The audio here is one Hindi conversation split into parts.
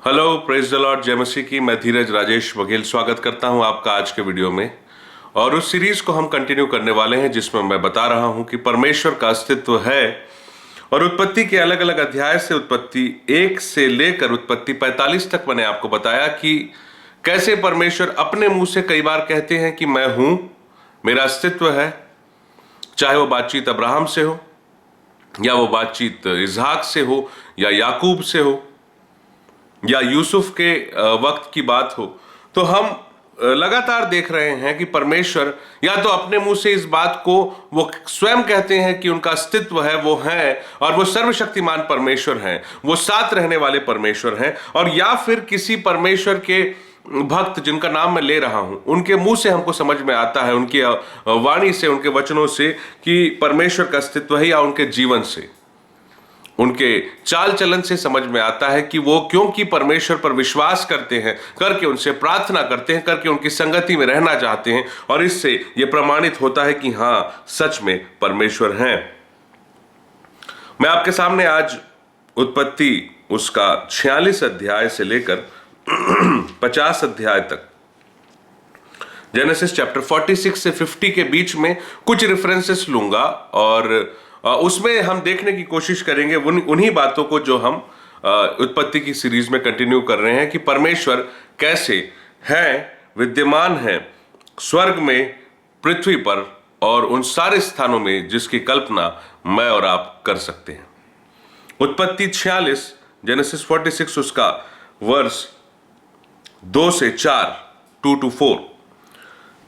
हेलो, प्रेज द लॉर्ड, जय मसीह की। मैं धीरज राजेश बघेल स्वागत करता हूं आपका आज के वीडियो में। और उस सीरीज को हम कंटिन्यू करने वाले हैं जिसमें मैं बता रहा हूं कि परमेश्वर का अस्तित्व है। और उत्पत्ति के अलग अलग अध्याय से उत्पत्ति 1 से लेकर उत्पत्ति 45 तक मैंने आपको बताया कि कैसे परमेश्वर अपने मुंह से कई बार कहते हैं कि मैं हूं, मेरा अस्तित्व है। चाहे वो बातचीत अब्राहम से हो, या वो बातचीत इसहाक से हो, या याकूब से हो, या यूसुफ के वक्त की बात हो, तो हम लगातार देख रहे हैं कि परमेश्वर या तो अपने मुंह से इस बात को वो स्वयं कहते हैं कि उनका अस्तित्व है, वो है, और वो सर्वशक्तिमान परमेश्वर हैं, वो साथ रहने वाले परमेश्वर हैं, और या फिर किसी परमेश्वर के भक्त जिनका नाम मैं ले रहा हूं उनके मुंह से हमको समझ में आता है, उनकी वाणी से, उनके वचनों से, कि परमेश्वर का अस्तित्व है, या उनके जीवन से, उनके चाल चलन से समझ में आता है कि वो क्योंकि परमेश्वर पर विश्वास करते हैं, करके उनसे प्रार्थना करते हैं, करके उनकी संगति में रहना चाहते हैं, और इससे ये प्रमाणित होता है कि हाँ, सच में परमेश्वर हैं। मैं आपके सामने आज उत्पत्ति उसका 46 अध्याय से लेकर 50 अध्याय तक, जेनेसिस चैप्टर 46 से 50 के बीच में कुछ रेफरेंसेस लूंगा, और उसमें हम देखने की कोशिश करेंगे उन्हीं बातों को जो हम उत्पत्ति की सीरीज में कंटिन्यू कर रहे हैं कि परमेश्वर कैसे है, विद्यमान है स्वर्ग में, पृथ्वी पर, और उन सारे स्थानों में जिसकी कल्पना मैं और आप कर सकते हैं। उत्पत्ति 46 जेनेसिस 46 उसका वर्स 2 से 4, 2 to 4।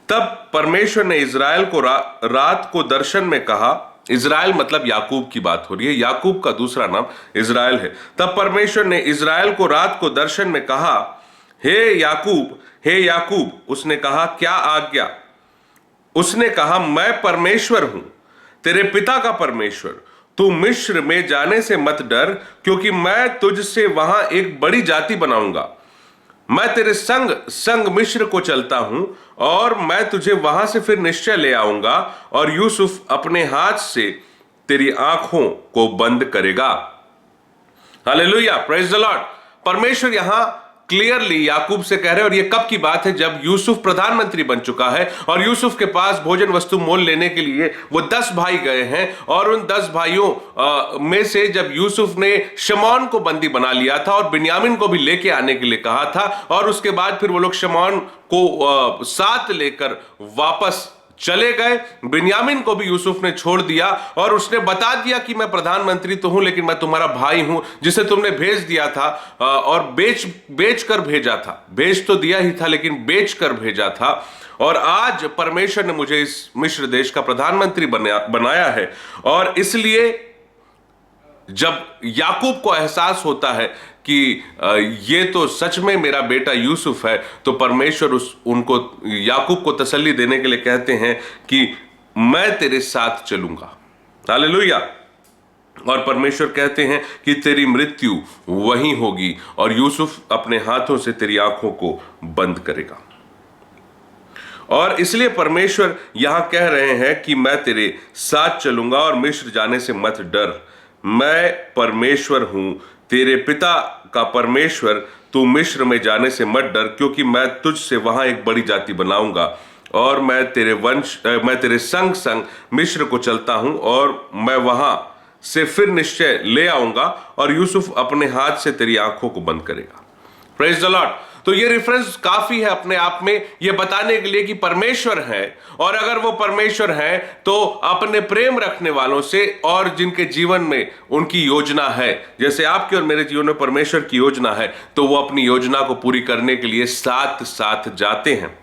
तब परमेश्वर ने इज़राइल को रात को दर्शन में कहा। इज़राइल मतलब याकूब की बात हो रही है, याकूब का दूसरा नाम इज़राइल है। तब परमेश्वर ने इज़राइल को रात को दर्शन में कहा, हे याकूब, हे याकूब। उसने कहा, क्या आज्ञा? उसने कहा, मैं परमेश्वर हूं, तेरे पिता का परमेश्वर। तू मिस्र में जाने से मत डर, क्योंकि मैं तुझसे वहां एक बड़ी जाति बनाऊंगा। मैं तेरे संग संग मिस्र को चलता हूं, और मैं तुझे वहां से फिर निश्चय ले आऊंगा, और यूसुफ अपने हाथ से तेरी आंखों को बंद करेगा। Hallelujah, praise the Lord. परमेश्वर यहां क्लियरली याकूब से कह रहे हैं, और ये कब की बात है? जब यूसुफ प्रधानमंत्री बन चुका है, और यूसुफ के पास भोजन वस्तु मोल लेने के लिए वो 10 भाई गए हैं, और उन 10 भाइयों में से जब यूसुफ ने शमौन को बंदी बना लिया था और बिन्यामीन को भी लेके आने के लिए कहा था, और उसके बाद फिर वो लोग शमौन को साथ लेकर वापस चले गए। बिन्यामीन को भी यूसुफ ने छोड़ दिया, और उसने बता दिया कि मैं प्रधानमंत्री तो हूं, लेकिन मैं तुम्हारा भाई हूं, जिसे तुमने भेज दिया था, और बेच कर भेजा था। भेज तो दिया ही था, लेकिन बेच कर भेजा था। और आज परमेश्वर ने मुझे इस मिस्र देश का प्रधानमंत्री बनाया है। और इसलिए जब याकूब को एहसास होता है कि ये तो सच में मेरा बेटा यूसुफ है, तो परमेश्वर उनको याकूब को तसल्ली देने के लिए कहते हैं कि मैं तेरे साथ चलूंगा। हालेलुया। और परमेश्वर कहते हैं कि तेरी मृत्यु वहीं होगी, और यूसुफ अपने हाथों से तेरी आंखों को बंद करेगा। और इसलिए परमेश्वर यहां कह रहे हैं कि मैं तेरे साथ चलूंगा, और मिस्र जाने से मत डर। मैं परमेश्वर हूं, तेरे पिता का परमेश्वर। तू मिस्र में जाने से मत डर, क्योंकि मैं तुझसे वहां एक बड़ी जाति बनाऊंगा, और मैं तेरे संग संग मिस्र को चलता हूं, और मैं वहां से फिर निश्चय ले आऊंगा, और यूसुफ अपने हाथ से तेरी आंखों को बंद करेगा। Praise the Lord. तो ये रेफरेंस काफी है अपने आप में ये बताने के लिए कि परमेश्वर है, और अगर वो परमेश्वर है तो अपने प्रेम रखने वालों से, और जिनके जीवन में उनकी योजना है, जैसे आपके और मेरे जीवन में परमेश्वर की योजना है, तो वो अपनी योजना को पूरी करने के लिए साथ साथ जाते हैं।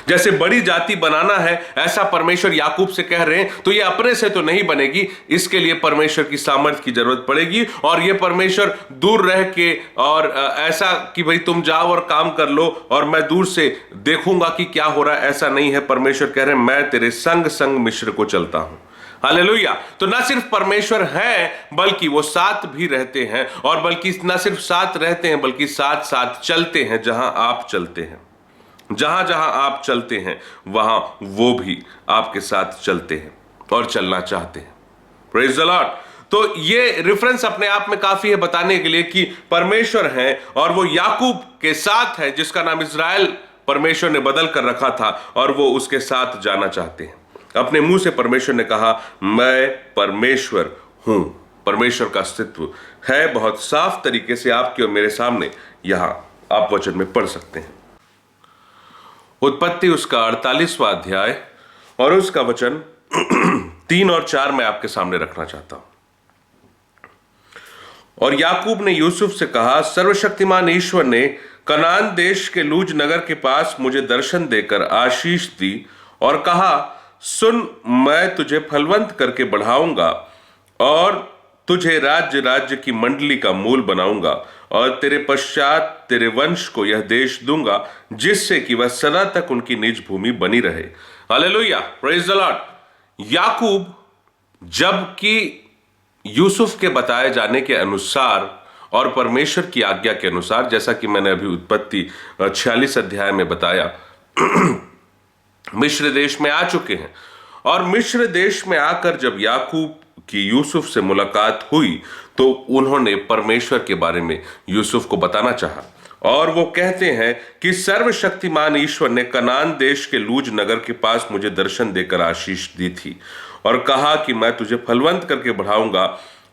जैसे बड़ी जाति बनाना है, ऐसा परमेश्वर याकूब से कह रहे हैं, तो ये अपने से तो नहीं बनेगी, इसके लिए परमेश्वर की सामर्थ्य की जरूरत पड़ेगी। और ये परमेश्वर दूर रह के, और ऐसा कि भाई तुम जाओ और काम कर लो और मैं दूर से देखूंगा कि क्या हो रहा है, ऐसा नहीं है। परमेश्वर कह रहे हैं, मैं तेरे संग संग मिस्र को चलता हूं। हालेलुया। तो न सिर्फ परमेश्वर है, बल्कि वो साथ भी रहते हैं, और बल्कि न सिर्फ साथ रहते हैं, बल्कि साथ साथ चलते हैं। जहां आप चलते हैं, जहां जहां आप चलते हैं, वहां वो भी आपके साथ चलते हैं और चलना चाहते हैं। Praise the Lord. तो ये रेफरेंस अपने आप में काफी है बताने के लिए कि परमेश्वर है और वो याकूब के साथ है, जिसका नाम इज़राइल परमेश्वर ने बदल कर रखा था, और वो उसके साथ जाना चाहते हैं। अपने मुंह से परमेश्वर ने कहा, मैं परमेश्वर हूं। परमेश्वर का अस्तित्व है बहुत साफ तरीके से आपके और मेरे सामने, यहां आप वचन में पढ़ सकते हैं। उत्पत्ति उसका 48वां अध्याय और उसका वचन 3 और 4 मैं आपके सामने रखना चाहता हूं। और याकूब ने यूसुफ से कहा, सर्वशक्तिमान ईश्वर ने कनान देश के लूज नगर के पास मुझे दर्शन देकर आशीष दी और कहा, सुन, मैं तुझे फलवंत करके बढ़ाऊंगा और तुझे राज्य राज्य की मंडली का मूल बनाऊंगा और तेरे पश्चात तेरे वंश को यह देश दूंगा, जिससे कि वह सदा तक उनकी निज भूमि बनी रहे। Hallelujah, praise the Lord. याकूब जबकि यूसुफ के बताए जाने के अनुसार और परमेश्वर की आज्ञा के अनुसार, जैसा कि मैंने अभी उत्पत्ति 46 अध्याय में बताया, मिस्र देश में आ चुके हैं। और मिस्र देश में आकर जब याकूब की यूसुफ से मुलाकात हुई तो उन्होंने परमेश्वर के बारे में यूसुफ को बताना चाहा, और वो कहते हैं कि सर्वशक्तिमान ईश्वर ने कनान देश के लूज नगर के पास मुझे दर्शन देकर आशीष दी थी और कहा कि मैं तुझे फलवंत करके बढ़ाऊंगा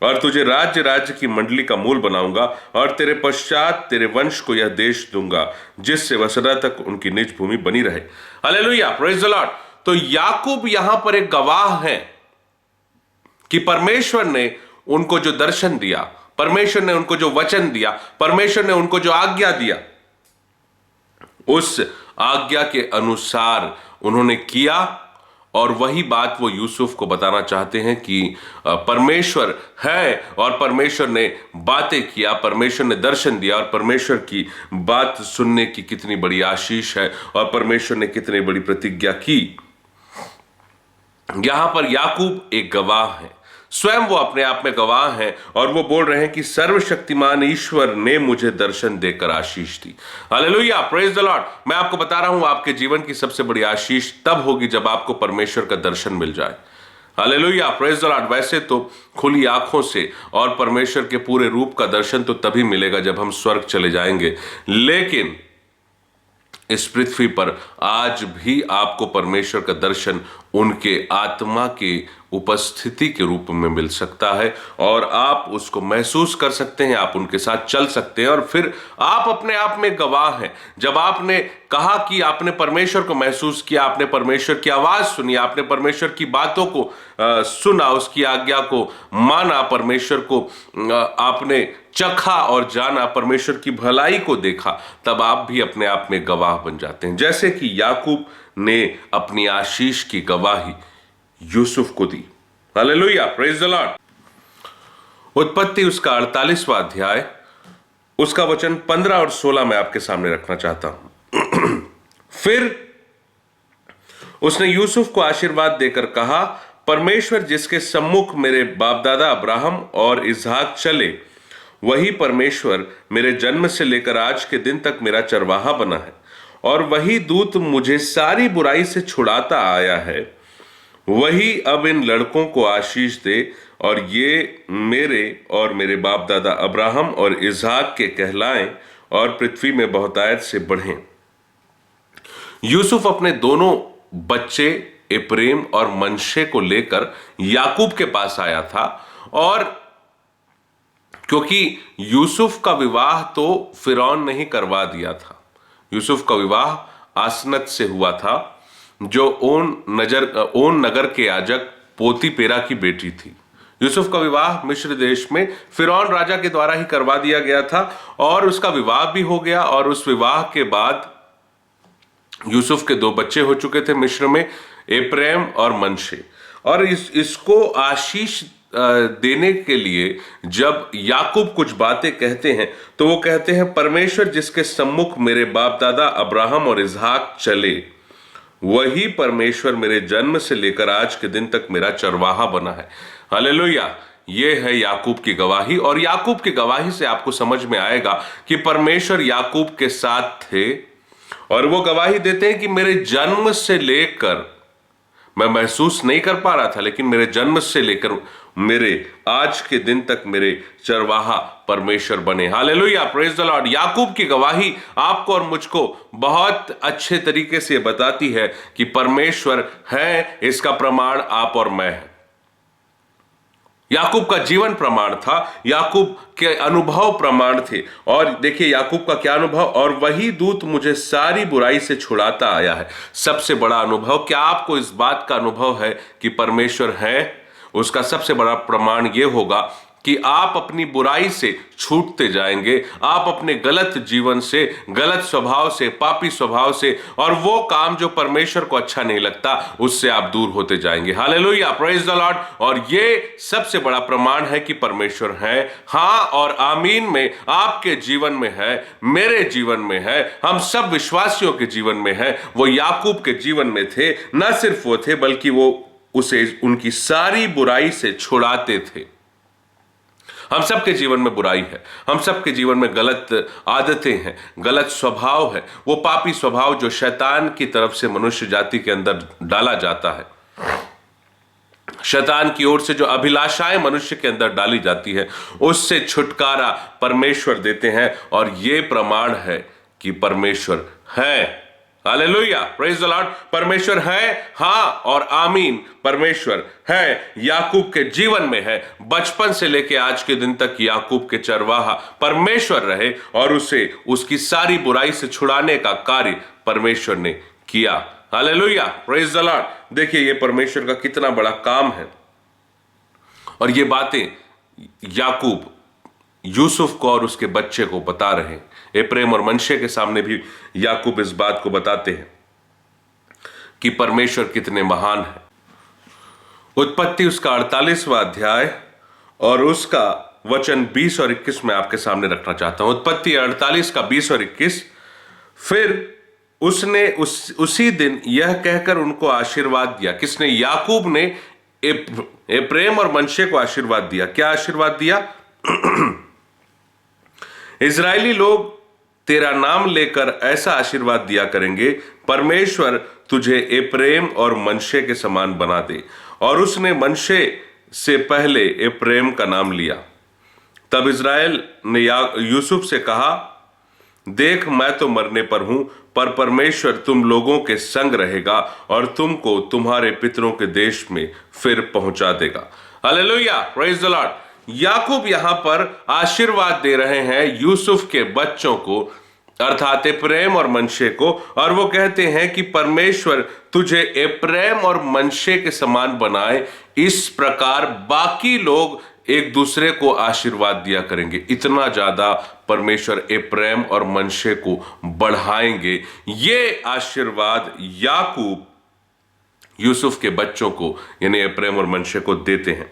और तुझे राज्य राज्य की मंडली का मूल बनाऊंगा और तेरे पश्चात तेरे वंश को यह देश दूंगा, जिससे वह सदा तक उनकी निज भूमि बनी रहे। Hallelujah, praise the Lord. तो याकूब यहां पर एक गवाह है कि परमेश्वर ने उनको जो दर्शन दिया, परमेश्वर ने उनको जो वचन दिया, परमेश्वर ने उनको जो आज्ञा दिया, उस आज्ञा के अनुसार उन्होंने किया। और वही बात वो यूसुफ को बताना चाहते हैं कि परमेश्वर है और परमेश्वर ने बातें किया, परमेश्वर ने दर्शन दिया और परमेश्वर की बात सुनने की कितनी बड़ी आशीष है और परमेश्वर ने कितनी बड़ी प्रतिज्ञा की। यहां पर याकूब एक गवाह है, स्वयं वो अपने आप में गवाह हैं और वो बोल रहे हैं कि सर्वशक्तिमान ईश्वर ने मुझे दर्शन देकर आशीष दी। Hallelujah, praise the Lord. मैं आपको बता रहा हूं, आपके जीवन की सबसे बड़ी आशीष तब होगी जब आपको परमेश्वर का दर्शन मिल जाए। Hallelujah, praise the Lord. वैसे तो खुली आंखों से और परमेश्वर के पूरे रूप का दर्शन तो तभी मिलेगा जब हम स्वर्ग चले जाएंगे, लेकिन इस पृथ्वी पर आज भी आपको परमेश्वर का दर्शन उनके आत्मा के उपस्थिति के रूप में मिल सकता है और आप उसको महसूस कर सकते हैं, आप उनके साथ चल सकते हैं और फिर आप अपने आप में गवाह हैं। जब आपने कहा कि आपने परमेश्वर को महसूस किया, आपने परमेश्वर की आवाज सुनी, आपने परमेश्वर की बातों को सुना, उसकी आज्ञा को माना, परमेश्वर को आपने चखा और जाना, परमेश्वर की भलाई को देखा, तब आप भी अपने आप में गवाह बन जाते हैं, जैसे कि याकूब ने अपनी आशीष की गवाही यूसुफ को दी। Hallelujah, praise the Lord. उत्पत्ति उसका 48वां अध्याय, उसका वचन 15 और 16 मैं आपके सामने रखना चाहता हूं। फिर उसने यूसुफ को आशीर्वाद देकर कहा, परमेश्वर जिसके सम्मुख मेरे बाप दादा अब्राहम और इसहाक चले, वही परमेश्वर मेरे जन्म से लेकर आज के दिन तक मेरा चरवाहा बना है और वही दूत मुझे सारी बुराई से छुड़ाता आया है। वही अब इन लड़कों को आशीष दे और ये मेरे और मेरे बाप दादा अब्राहम और इसहाक के कहलाएं और पृथ्वी में बहुतायत से बढ़ें। यूसुफ अपने दोनों बच्चे एप्रेम और मनशे को लेकर याकूब के पास आया था, और क्योंकि यूसुफ का विवाह तो फिरौन ने ही करवा दिया था। यूसुफ का विवाह आसनत से हुआ था, जो ओन नगर के याजक पोतीपेरा की बेटी थी। यूसुफ का विवाह मिस्र देश में फिरौन राजा के द्वारा ही करवा दिया गया था और उसका विवाह भी हो गया। और उस विवाह के बाद यूसुफ के 2 बच्चे हो चुके थे मिस्र में, एप्रेम और मनशे। और इसको आशीष देने के लिए जब याकूब कुछ बातें कहते हैं तो वो कहते हैं, परमेश्वर जिसके सम्मुख मेरे बाप दादा अब्राहम और इसहाक चले, वही परमेश्वर मेरे जन्म से लेकर आज के दिन तक मेरा चरवाहा बना है। हालेलुया, ये है याकूब की गवाही। और याकूब की गवाही से आपको समझ में आएगा कि परमेश्वर याकूब के साथ थे, और वो गवाही देते हैं कि मेरे जन्म से लेकर मैं महसूस नहीं कर पा रहा था, लेकिन मेरे जन्म से लेकर मेरे आज के दिन तक मेरे चरवाहा परमेश्वर बने। Hallelujah, praise the Lord. याकूब की गवाही आपको और मुझको बहुत अच्छे तरीके से बताती है कि परमेश्वर है, इसका प्रमाण आप और मैं हैं। याकूब का जीवन प्रमाण था, याकूब के अनुभव प्रमाण थे। और देखिए याकूब का क्या अनुभव, और वही दूत मुझे सारी बुराई से छुड़ाता आया है। सबसे बड़ा अनुभव, क्या आपको इस बात का अनुभव है कि परमेश्वर है? उसका सबसे बड़ा प्रमाण यह होगा कि आप अपनी बुराई से छूटते जाएंगे, आप अपने गलत जीवन से, गलत स्वभाव से, पापी स्वभाव से, और वो काम जो परमेश्वर को अच्छा नहीं लगता, उससे आप दूर होते जाएंगे। Hallelujah, praise the Lord. और ये सबसे बड़ा प्रमाण है कि परमेश्वर है। हाँ और आमीन में आपके जीवन में है, मेरे जीवन में है, हम सब विश्वासियों के जीवन में है। वो याकूब के जीवन में थे, न सिर्फ वो थे बल्कि वो उसे उनकी सारी बुराई से छुड़ाते थे। हम सबके जीवन में बुराई है, हम सबके जीवन में गलत आदतें हैं, गलत स्वभाव है, वो पापी स्वभाव जो शैतान की तरफ से मनुष्य जाति के अंदर डाला जाता है। शैतान की ओर से जो अभिलाषाएं मनुष्य के अंदर डाली जाती है, उससे छुटकारा परमेश्वर देते हैं। और ये प्रमाण है कि परमेश्वर है। Hallelujah, praise the Lord. परमेश्वर है, हाँ और आमीन। परमेश्वर है, याकूब के जीवन में है। बचपन से लेके आज के दिन तक याकूब के चरवाहा परमेश्वर रहे, और उसे उसकी सारी बुराई से छुड़ाने का कार्य परमेश्वर ने किया। Hallelujah, praise the Lord. देखिए ये परमेश्वर का कितना बड़ा काम है। और ये बातें याकूब यूसुफ को और उसके बच्चे को बता रहे हैं। एप्रेम और मनशे के सामने भी याकूब इस बात को बताते हैं कि परमेश्वर कितने महान है। उत्पत्ति उसका 48वां अध्याय और उसका वचन 20 और 21 में आपके सामने रखना चाहता हूं। उत्पत्ति 48 का 20 और 21। फिर उसने उसी दिन यह कहकर उनको आशीर्वाद दिया। किसने? याकूब ने एप्रेम और मनशे को आशीर्वाद दिया। क्या आशीर्वाद दिया? इजरायली लोग तेरा नाम लेकर ऐसा आशीर्वाद दिया करेंगे, परमेश्वर तुझे एप्रेम और मनशे के समान बना दे। और उसने मनशे से पहले एप्रेम का नाम लिया। तब इजराइल ने यूसुफ से कहा, देख मैं तो मरने पर हूं, पर परमेश्वर तुम लोगों के संग रहेगा और तुमको तुम्हारे पितरों के देश में फिर पहुंचा देगा। Hallelujah, praise the Lord. याकूब यहां पर आशीर्वाद दे रहे हैं यूसुफ के बच्चों को, अर्थात एप्रेम और मनशे को, और वो कहते हैं कि परमेश्वर तुझे एप्रेम और मनशे के समान बनाए, इस प्रकार बाकी लोग एक दूसरे को आशीर्वाद दिया करेंगे। इतना ज्यादा परमेश्वर एप्रेम और मनशे को बढ़ाएंगे। ये आशीर्वाद याकूब यूसुफ के बच्चों को यानी एप्रेम और मनशे को देते हैं।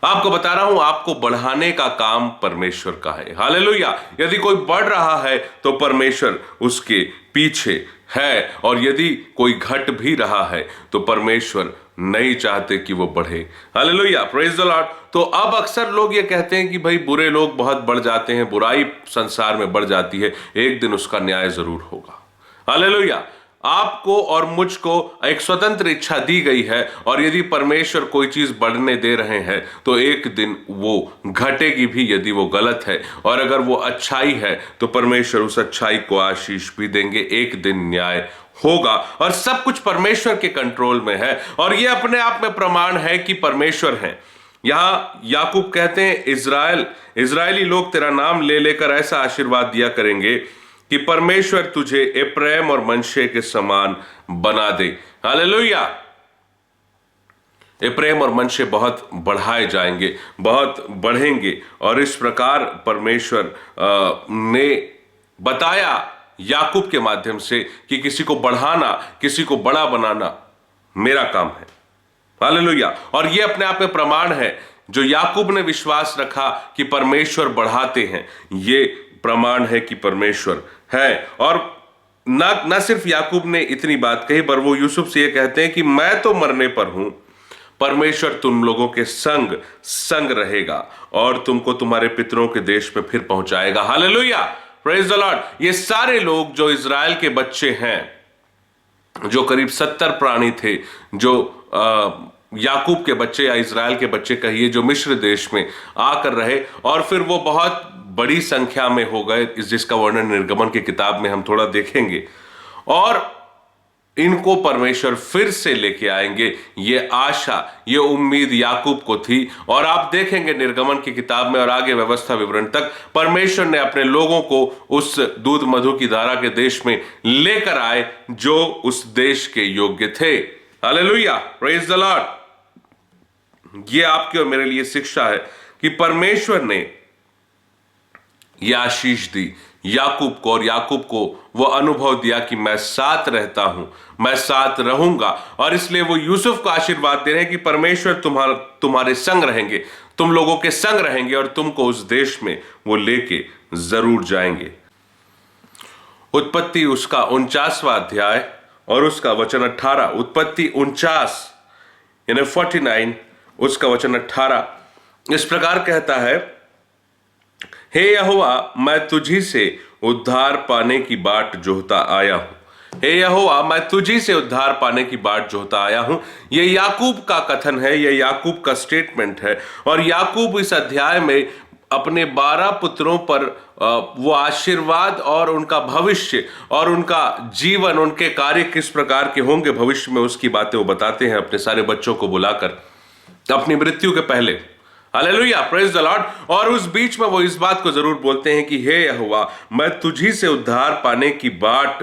आपको बता रहा हूं, आपको बढ़ाने का काम परमेश्वर का है। हालेलुया। यदि कोई बढ़ रहा है तो परमेश्वर उसके पीछे है, और यदि कोई घट भी रहा है तो परमेश्वर नहीं चाहते कि वो बढ़े। Hallelujah, praise the Lord. तो अब अक्सर लोग ये कहते हैं कि भाई बुरे लोग बहुत बढ़ जाते हैं, बुराई संसार में बढ़ जाती है, एक दिन उसका न्याय जरूर होगा। हालेलुया। आपको और मुझको एक स्वतंत्र इच्छा दी गई है, और यदि परमेश्वर कोई चीज बढ़ने दे रहे हैं तो एक दिन वो घटेगी भी यदि वो गलत है, और अगर वो अच्छाई है तो परमेश्वर उस अच्छाई को आशीष भी देंगे। एक दिन न्याय होगा, और सब कुछ परमेश्वर के कंट्रोल में है, और ये अपने आप में प्रमाण है कि परमेश्वर है। यहां याकूब कहते हैं इजरायली लोग तेरा नाम ले लेकर ऐसा आशीर्वाद दिया करेंगे कि परमेश्वर तुझे एप्रेम और मनशे के समान बना दे। हालेलुया। एप्रेम और मनशे बहुत बढ़ाए जाएंगे, बहुत बढ़ेंगे, और इस प्रकार परमेश्वर ने बताया याकूब के माध्यम से कि किसी को बढ़ाना, किसी को बड़ा बनाना मेरा काम है। हालेलुया। और ये अपने आप में प्रमाण है, जो याकूब ने विश्वास रखा कि परमेश्वर बढ़ाते हैं, ये प्रमाण है कि परमेश्वर है। और न सिर्फ याकूब ने इतनी बात कही, पर वो यूसुफ से ये कहते हैं कि मैं तो मरने पर हूं, परमेश्वर तुम लोगों के संग रहेगा और तुमको तुम्हारे पितरों के देश में फिर पहुंचाएगा। Hallelujah, praise the Lord. ये सारे लोग जो इजराइल के बच्चे हैं, जो करीब 70 प्राणी थे, जो याकूब के बच्चे या इज़राइल के बच्चे कहिए, जो मिस्र देश में आकर रहे, और फिर वो बहुत बड़ी संख्या में हो गए, जिसका वर्णन निर्गमन की किताब में हम थोड़ा देखेंगे। और इनको परमेश्वर फिर से लेके आएंगे, ये आशा, ये उम्मीद याकूब को थी। और आप देखेंगे निर्गमन की किताब में और आगे व्यवस्था विवरण तक, परमेश्वर ने अपने लोगों को उस दूध मधु की धारा के देश में लेकर आए, जो उस देश के योग्य थे। Hallelujah, praise the Lord. ये आपके और मेरे लिए शिक्षा है कि परमेश्वर ने यह आशीष दी याकूब को, और याकूब को वो अनुभव दिया कि मैं साथ रहता हूं, मैं साथ रहूंगा। और इसलिए वो यूसुफ को आशीर्वाद दे रहे हैं कि परमेश्वर तुम्हारे संग रहेंगे, तुम लोगों के संग रहेंगे, और तुमको उस देश में वो लेके जरूर जाएंगे। उत्पत्ति उसका 49वां अध्याय और उसका वचन 18। उत्पत्ति 49 यानी 49 उसका वचन 18 इस प्रकार कहता है, हे यहोवा, मैं तुझी से उद्धार पाने की बाट जोहता आया हूं। हे यहोवा, मैं तुझी से उद्धार पाने की बाट जोहता आया हूं। यह याकूब का कथन है, यह याकूब का स्टेटमेंट है। और याकूब इस अध्याय में अपने 12 पुत्रों पर वो आशीर्वाद और उनका भविष्य और उनका जीवन, उनके कार्य किस प्रकार के होंगे भविष्य में, उसकी बातें वो बताते हैं अपने सारे बच्चों को बुलाकर अपनी मृत्यु के पहले। Hallelujah, praise the Lord. और उस बीच में वो इस बात को जरूर बोलते हैं कि हे यहोवा, मैं तुझी से उद्धार पाने की बाट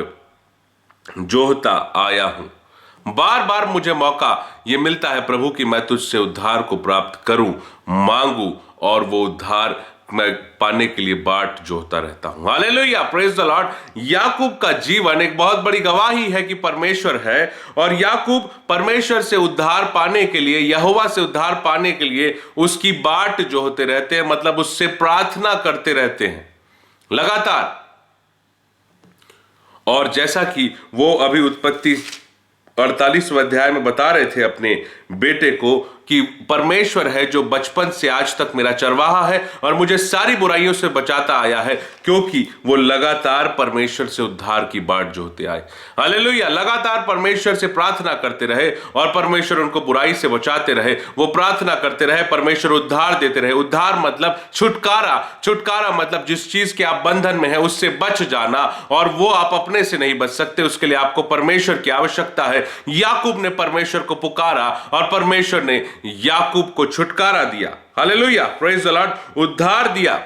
जोहता आया हूं। बार बार मुझे मौका ये मिलता है प्रभु कि मैं तुझसे उद्धार को प्राप्त करूं, मांगू, और वो उद्धार मैं पाने के लिए बाट जोहता रहता हूं। Hallelujah, praise the Lord. याकूब का जीवन एक बहुत बड़ी गवाही है कि परमेश्वर है, और याकूब परमेश्वर से उद्धार पाने के लिए, यहोवा से उद्धार पाने के लिए उसकी बाट जोहते रहते हैं, मतलब उससे प्रार्थना करते रहते हैं लगातार। और जैसा कि वो अभी उत्पत्ति 48वें अध्याय में बता रहे थे अपने बेटे को कि परमेश्वर है जो बचपन से आज तक मेरा चरवाहा है और मुझे सारी बुराइयों से बचाता आया है, क्योंकि वो लगातार परमेश्वर से उद्धार की बाट जोहते आए। हालेलुया, लगातार परमेश्वर से प्रार्थना करते रहे और परमेश्वर उनको बुराई से बचाते रहे। वो प्रार्थना करते रहे, परमेश्वर उद्धार देते रहे। उद्धार मतलब छुटकारा, छुटकारा मतलब जिस चीज के आप बंधन में है उससे बच जाना, और वो आप अपने से नहीं बच सकते, उसके लिए आपको परमेश्वर की आवश्यकता है। याकूब ने परमेश्वर को पुकारा और परमेश्वर ने याकूब को छुटकारा दिया। हालेलुया, प्रेज द लॉर्ड, उद्धार दिया।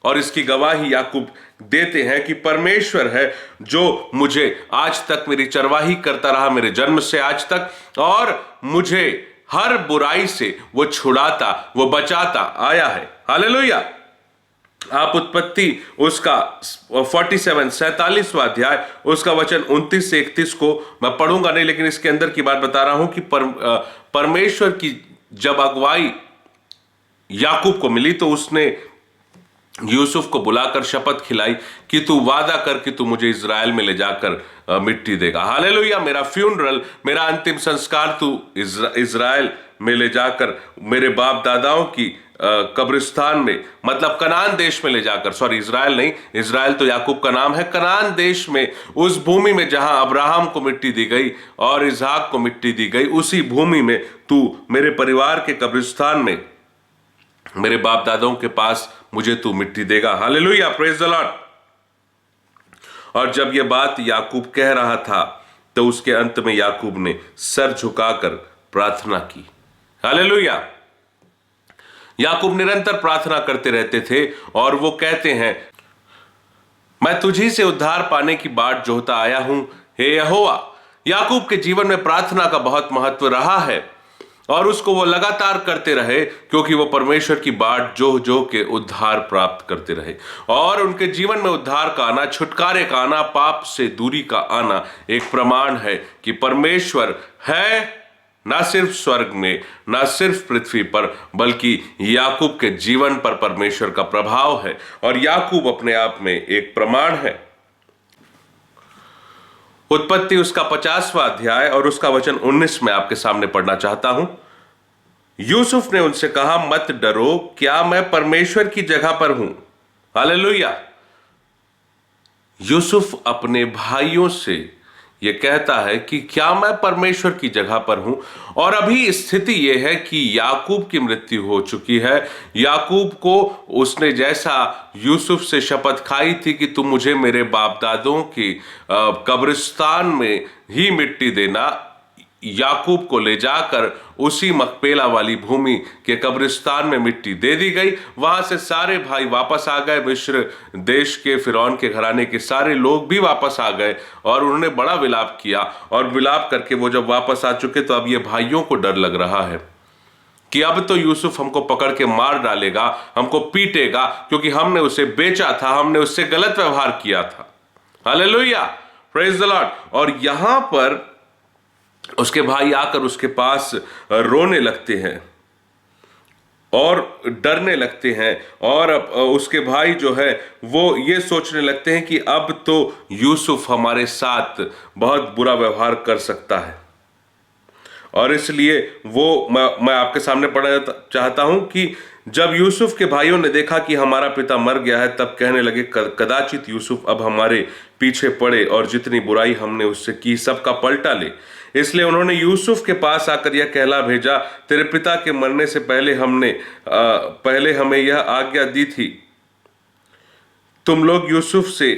और इसकी गवाही याकूब देते हैं कि परमेश्वर है जो मुझे आज तक मेरी चरवाही करता रहा, मेरे जन्म से आज तक, और मुझे हर बुराई से वो छुड़ाता, वो बचाता आया है। हालेलुया। आप उत्पत्ति उसका 47वां अध्याय उसका वचन 29 से 31 को मैं पढ़ूंगा नहीं, लेकिन इसके अंदर की बात बता रहा हूं कि परमेश्वर की जब अगुवाई याकूब को मिली तो उसने यूसुफ को बुलाकर शपथ खिलाई कि तू वादा कर कि तू मुझे इज़राइल में ले जाकर मिट्टी देगा। हालेलुया, मेरा फ्यूनरल, मेरा अंतिम संस्कार तू इज़राइल में ले जाकर मेरे बाप दादाओं की कब्रिस्तान में, मतलब कनान देश में ले जाकर, सॉरी इज़राइल नहीं, इज़राइल तो याकूब का नाम है, कनान देश में, उस भूमि में जहां अब्राहम को मिट्टी दी गई और इसहाक को मिट्टी दी गई, उसी भूमि में तू मेरे परिवार के कब्रिस्तान में, मेरे बाप दादाओं के पास मुझे तू मिट्टी देगा। Hallelujah, praise the Lord. और जब यह बात याकूब कह रहा था तो उसके अंत में याकूब ने सर झुकाकर प्रार्थना की। हालेलुया। याकूब निरंतर प्रार्थना करते रहते थे और वो कहते हैं, मैं तुझी से उद्धार पाने की बाट जोहता आया हूं, हे यहोवा। याकूब के जीवन में प्रार्थना का बहुत महत्व रहा है और उसको वो लगातार करते रहे, क्योंकि वो परमेश्वर की बाट जोह जोह के उद्धार प्राप्त करते रहे। और उनके जीवन में उद्धार का आना, छुटकारे का आना, पाप से दूरी का आना एक प्रमाण है कि परमेश्वर है, ना सिर्फ स्वर्ग में, ना सिर्फ पृथ्वी पर, बल्कि याकूब के जीवन पर परमेश्वर का प्रभाव है, और याकूब अपने आप में एक प्रमाण है। उत्पत्ति उसका 50वां अध्याय और उसका वचन 19 में आपके सामने पढ़ना चाहता हूं। यूसुफ ने उनसे कहा, मत डरो, क्या मैं परमेश्वर की जगह पर हूं। हालेलुया। यूसुफ अपने भाइयों से ये कहता है कि क्या मैं परमेश्वर की जगह पर हूं। और अभी स्थिति ये है कि याकूब की मृत्यु हो चुकी है। याकूब को उसने जैसा यूसुफ से शपथ खाई थी कि तुम मुझे मेरे बाप दादों की कब्रिस्तान में ही मिट्टी देना, याकूब को ले जाकर उसी मकपेला वाली भूमि के कब्रिस्तान में मिट्टी दे दी गई। वहां से सारे भाई वापस आ गए, मिस्र देश के फिरौन के घराने के सारे लोग भी वापस आ गए और उन्होंने बड़ा विलाप किया। और विलाप करके वो जब वापस आ चुके तो अब ये भाइयों को डर लग रहा है कि अब तो यूसुफ हमको पकड़ के मार डालेगा, हमको पीटेगा, क्योंकि हमने उसे बेचा था, हमने उससे गलत व्यवहार किया था। Hallelujah, praise the Lord. और यहां पर उसके भाई आकर उसके पास रोने लगते हैं और डरने लगते हैं। और उसके भाई जो है वो ये सोचने लगते हैं कि अब तो यूसुफ हमारे साथ बहुत बुरा व्यवहार कर सकता है। और इसलिए वो मैं आपके सामने पढ़ना चाहता हूं कि जब यूसुफ के भाइयों ने देखा कि हमारा पिता मर गया है, तब कहने लगे कदाचित यूसुफ अब हमारे पीछे पड़े और जितनी बुराई हमने उससे की सबका पलटा ले। इसलिए उन्होंने यूसुफ के पास आकर यह कहला भेजा, तेरे पिता के मरने से पहले हमें यह आज्ञा दी थी, तुम लोग यूसुफ से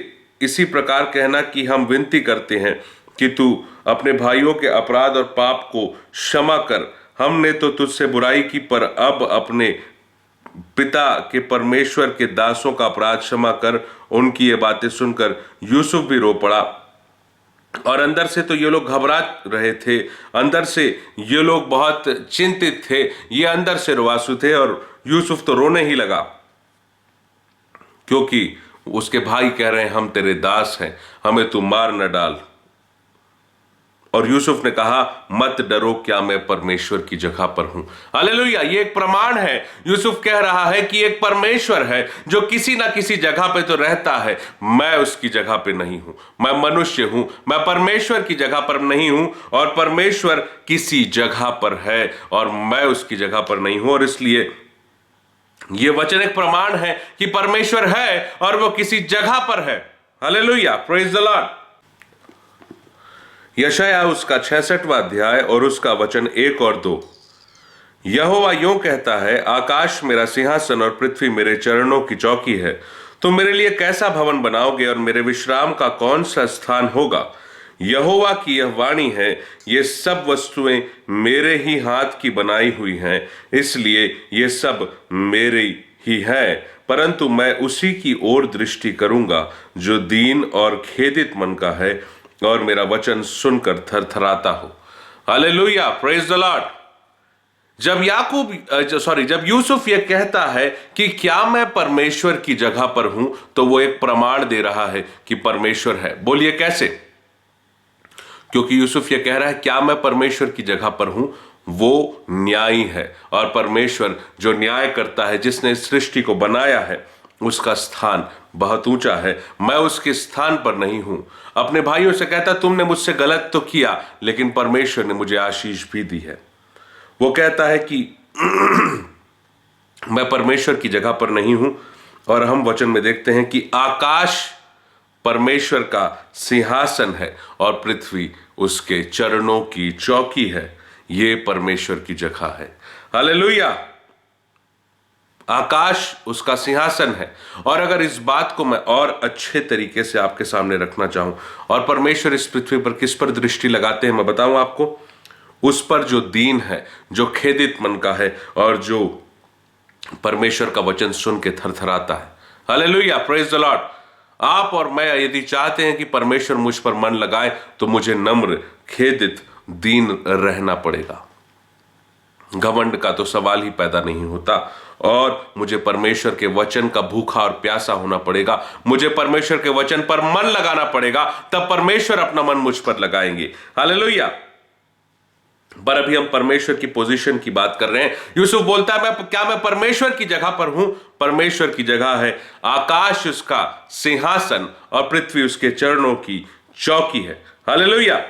इसी प्रकार कहना कि हम विनती करते हैं कि तू अपने भाइयों के अपराध और पाप को क्षमा कर। हमने तो तुझसे बुराई की, पर अब अपने पिता के परमेश्वर के दासों का अपराध क्षमा कर। उनकी ये बातें सुनकर यूसुफ भी रो पड़ा। और अंदर से तो ये लोग घबरा रहे थे, अंदर से ये लोग बहुत चिंतित थे, ये अंदर से रुआसू थे। और यूसुफ तो रोने ही लगा, क्योंकि उसके भाई कह रहे हैं हम तेरे दास हैं, हमें तू मार न डाल। और यूसुफ ने कहा मत डरो, क्या मैं परमेश्वर की जगह पर हूं। हालेलुया, ये एक प्रमाण है। यूसुफ कह रहा है कि एक परमेश्वर है जो किसी ना किसी जगह पे तो रहता है, मैं उसकी जगह पे नहीं हूं। मैं मनुष्य हूं, मैं परमेश्वर की जगह पर नहीं हूं, और परमेश्वर किसी जगह पर है और मैं उसकी जगह पर नहीं हूं। और इसलिए यह वचन एक प्रमाण है कि परमेश्वर है और वो किसी जगह पर है। Hallelujah, praise the Lord. यशायाह उसका 66वां अध्याय और उसका वचन 1 और 2। यहोवा यूं कहता है, आकाश मेरा सिंहासन और पृथ्वी मेरे चरणों की चौकी है। तुम मेरे लिए कैसा भवन बनाओगे और मेरे विश्राम का कौन सा स्थान होगा। यहोवा की यह वाणी है, ये सब वस्तुएं मेरे ही हाथ की बनाई हुई हैं, इसलिए ये सब मेरी ही है। परंतु मैं उसी की ओर दृष्टि करूंगा जो दीन और खेदित मन का है और मेरा वचन सुनकर थरथराता हो। Hallelujah, praise the Lord. जब यूसुफ ये कहता है कि क्या मैं परमेश्वर की जगह पर हूं, तो वो एक प्रमाण दे रहा है कि परमेश्वर है। बोलिए कैसे? क्योंकि यूसुफ ये कह रहा है क्या मैं परमेश्वर की जगह पर हूं, वो न्यायी है। और परमेश्वर जो न्याय करता है, जिसने सृष्टि को बनाया है, उसका स्थान बहुत ऊंचा है। मैं उसके स्थान पर नहीं हूं। अपने भाइयों से कहता तुमने मुझसे गलत तो किया, लेकिन परमेश्वर ने मुझे आशीष भी दी है। वो कहता है कि मैं परमेश्वर की जगह पर नहीं हूं। और हम वचन में देखते हैं कि आकाश परमेश्वर का सिंहासन है और पृथ्वी उसके चरणों की चौकी है। ये परमेश्वर की जगह है। हालेलुया, आकाश उसका सिंहासन है। और अगर इस बात को मैं और अच्छे तरीके से आपके सामने रखना चाहूं, और परमेश्वर इस पृथ्वी पर किस पर दृष्टि लगाते हैं मैं बताऊं आपको, उस पर जो दीन है, जो खेदित मन का है और जो परमेश्वर का वचन सुन के थरथराता है। Hallelujah, praise the Lord. आप और मैं यदि चाहते हैं कि परमेश्वर मुझ पर मन लगाए, तो मुझे नम्र, खेदित, दीन रहना पड़ेगा। घमंड का तो सवाल ही पैदा नहीं होता। और मुझे परमेश्वर के वचन का भूखा और प्यासा होना पड़ेगा। मुझे परमेश्वर के वचन पर मन लगाना पड़ेगा, तब परमेश्वर अपना मन मुझ पर लगाएंगे। हालेलुया। पर अभी हम परमेश्वर की पोजीशन की बात कर रहे हैं। यूसुफ बोलता है क्या मैं परमेश्वर की जगह पर हूं? परमेश्वर की जगह है, आकाश उसका सिंहासन और पृथ्वी उसके चरणों की चौकी है। हालेलुया।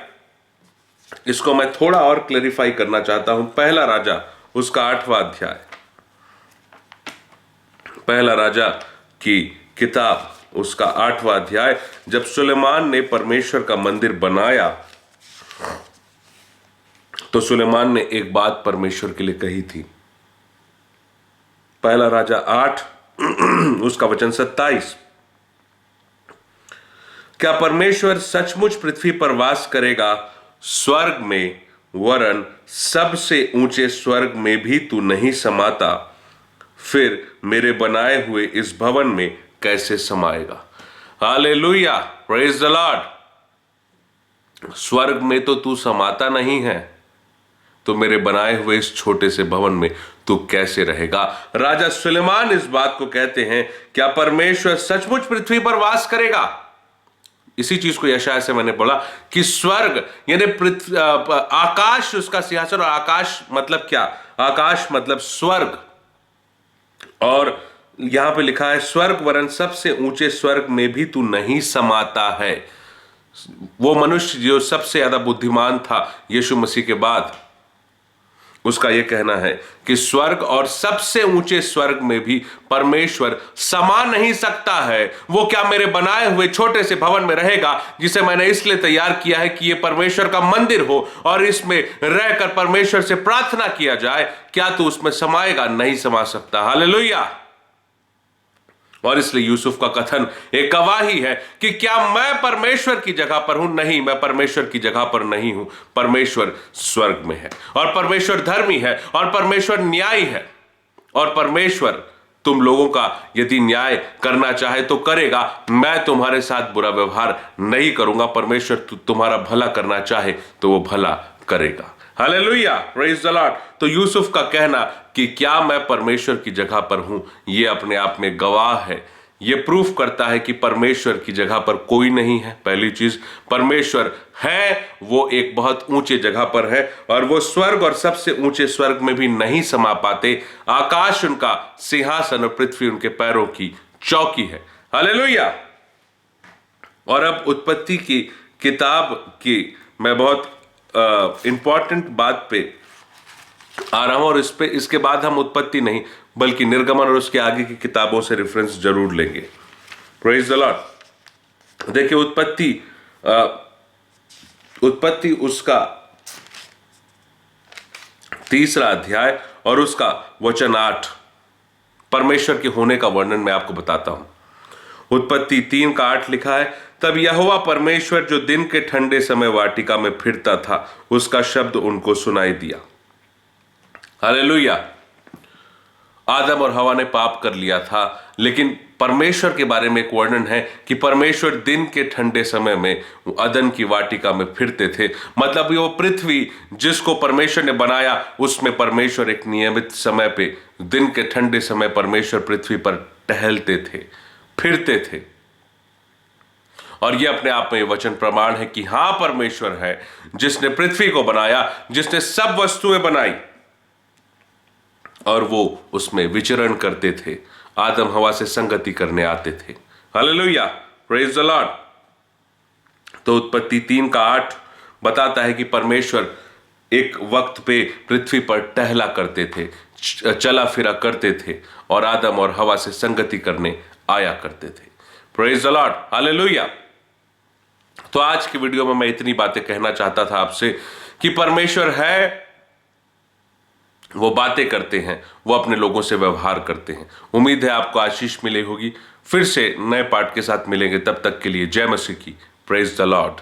इसको मैं थोड़ा और क्लैरिफाई करना चाहता हूं। पहला राजा उसका 8वां अध्याय, पहला राजा की किताब उसका 8वां अध्याय। जब सुलेमान ने परमेश्वर का मंदिर बनाया तो सुलेमान ने एक बात परमेश्वर के लिए कही थी। पहला राजा 8 उसका वचन 27। क्या परमेश्वर सचमुच पृथ्वी पर वास करेगा स्वर्ग में, वरन सबसे ऊंचे स्वर्ग में भी तू नहीं समाता, फिर मेरे बनाए हुए इस भवन में कैसे समाएगा। Hallelujah, praise the Lord. स्वर्ग में तो तू समाता नहीं है, तो मेरे बनाए हुए इस छोटे से भवन में तू कैसे रहेगा। राजा सुलेमान इस बात को कहते हैं, क्या परमेश्वर सचमुच पृथ्वी पर वास करेगा। इसी चीज को यशायाह से मैंने पढ़ा कि स्वर्ग यानी पृथ्वी, आकाश उसका सिंहासन, और आकाश मतलब क्या, आकाश मतलब स्वर्ग। और यहां पे लिखा है स्वर्ग वरन सबसे ऊंचे स्वर्ग में भी तू नहीं समाता है। वो मनुष्य जो सबसे ज्यादा बुद्धिमान था यीशु मसीह के बाद, उसका यह कहना है कि स्वर्ग और सबसे ऊंचे स्वर्ग में भी परमेश्वर समा नहीं सकता है। वो क्या मेरे बनाए हुए छोटे से भवन में रहेगा, जिसे मैंने इसलिए तैयार किया है कि यह परमेश्वर का मंदिर हो और इसमें रहकर परमेश्वर से प्रार्थना किया जाए। क्या तू उसमें समाएगा? नहीं समा सकता। हालेलुया। और इसलिए यूसुफ का कथन एक गवाही है कि क्या मैं परमेश्वर की जगह पर हूं? नहीं, मैं परमेश्वर की जगह पर नहीं हूं। परमेश्वर स्वर्ग में है और परमेश्वर धर्मी है और परमेश्वर न्यायी है। और परमेश्वर तुम लोगों का यदि न्याय करना चाहे तो करेगा। मैं तुम्हारे साथ बुरा व्यवहार नहीं करूंगा। परमेश्वर तुम्हारा भला करना चाहे तो वो भला करेगा। Hallelujah, praise the Lord. तो यूसुफ का कहना कि क्या मैं परमेश्वर की जगह पर हूं, यह अपने आप में गवाह है। यह प्रूफ करता है कि परमेश्वर की जगह पर कोई नहीं है। पहली चीज, परमेश्वर है, वो एक बहुत ऊंचे जगह पर है और वो स्वर्ग और सबसे ऊंचे स्वर्ग में भी नहीं समा पाते। आकाश उनका सिंहासन और पृथ्वी उनके पैरों की चौकी है। हालेलुया। और अब उत्पत्ति की किताब की मैं बहुत इंपॉर्टेंट बात पे आ रहा हूं, और इसके बाद हम उत्पत्ति नहीं बल्कि निर्गमन और उसके आगे की किताबों से रेफरेंस जरूर लेंगे। Praise the Lord. देखिए उत्पत्ति उसका 3रा अध्याय और उसका वचन 8 परमेश्वर के होने का वर्णन मैं आपको बताता हूं। उत्पत्ति 3 का 8 लिखा है, तब यहोवा परमेश्वर जो दिन के ठंडे समय वाटिका में फिरता था, उसका शब्द उनको सुनाई दिया। हालेलुया। आदम और हवा ने पाप कर लिया था, लेकिन परमेश्वर के बारे में एक वर्णन है कि परमेश्वर दिन के ठंडे समय में अदन की वाटिका में फिरते थे। मतलब वो पृथ्वी जिसको परमेश्वर ने बनाया, उसमें परमेश्वर एक नियमित समय पे, दिन के ठंडे समय परमेश्वर पृथ्वी पर टहलते थे, फिरते थे। और यह अपने आप में वचन प्रमाण है कि हां, परमेश्वर है जिसने पृथ्वी को बनाया, जिसने सब वस्तुएं बनाई और वो उसमें विचरण करते थे, आदम हवा से संगति करने आते थे। Hallelujah, praise the Lord. तो उत्पत्ति 3 का 8 बताता है कि परमेश्वर एक वक्त पे पृथ्वी पर टहला करते थे, चला फिरा करते थे और आदम और हवा से संगति करने आया करते थे। Praise the Lord, hallelujah. तो आज की वीडियो में मैं इतनी बातें कहना चाहता था आपसे कि परमेश्वर है, वो बातें करते हैं, वो अपने लोगों से व्यवहार करते हैं। उम्मीद है आपको आशीष मिली होगी। फिर से नए पाठ के साथ मिलेंगे, तब तक के लिए जय मसीह की। Praise the Lord.